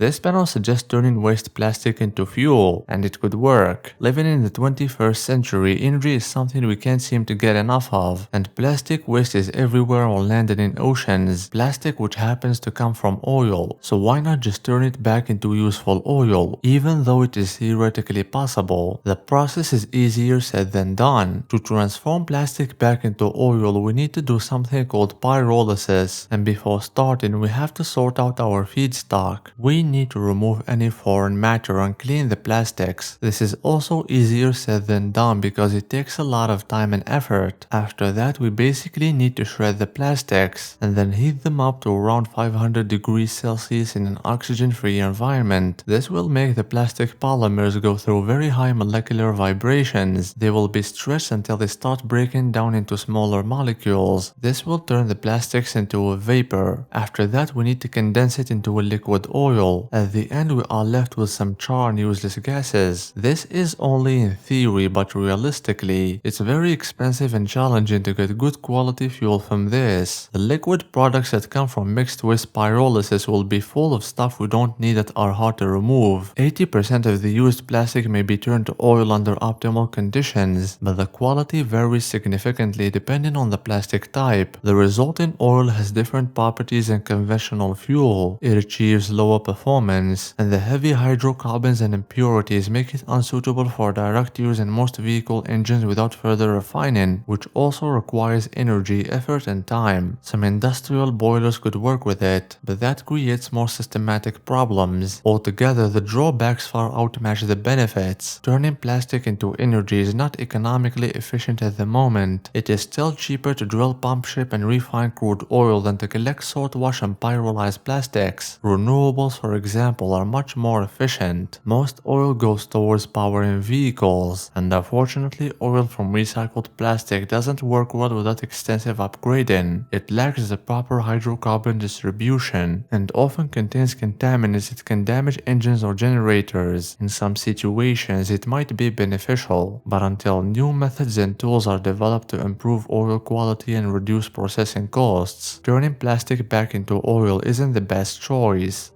This panel suggests turning waste plastic into fuel, and it could work. Living in the 21st century, energy is something we can't seem to get enough of, and plastic waste is everywhere on land and in oceans. Plastic which happens to come from oil, so why not just turn it back into useful oil? Even though it is theoretically possible, the process is easier said than done. To transform plastic back into oil, we need to do something called pyrolysis, and before starting we have to sort out our feedstock. We need to remove any foreign matter and clean the plastics. This is also easier said than done because it takes a lot of time and effort. After that, we basically need to shred the plastics and then heat them up to around 500 degrees Celsius in an oxygen-free environment. This will make the plastic polymers go through very high molecular vibrations. They will be stretched until they start breaking down into smaller molecules. This will turn the plastics into a vapor. After that, we need to condense it into a liquid oil. At the end, we are left with some char and useless gases. This is only in theory, but realistically, it's very expensive and challenging to get good quality fuel from this. The liquid products that come from mixed waste pyrolysis will be full of stuff we don't need that are hard to remove. 80% of the used plastic may be turned to oil under optimal conditions, but the quality varies significantly depending on the plastic type. The resulting oil has different properties than conventional fuel. It achieves lower performance, and the heavy hydrocarbons and impurities make it unsuitable for direct use in most vehicle engines without further refining, which also requires energy, effort, and time. Some industrial boilers could work with it, but that creates more systematic problems. Altogether, the drawbacks far outmatch the benefits. Turning plastic into energy is not economically efficient at the moment. It is still cheaper to drill, pump, ship, and refine crude oil than to collect, sort, wash, and pyrolyze plastics. Renewables, for example, are much more efficient. Most oil goes towards powering vehicles, and unfortunately, oil from recycled plastic doesn't work well without extensive upgrading. It lacks the proper hydrocarbon distribution, and often contains contaminants that can damage engines or generators. In some situations, it might be beneficial, but until new methods and tools are developed to improve oil quality and reduce processing costs, turning plastic back into oil isn't the best choice.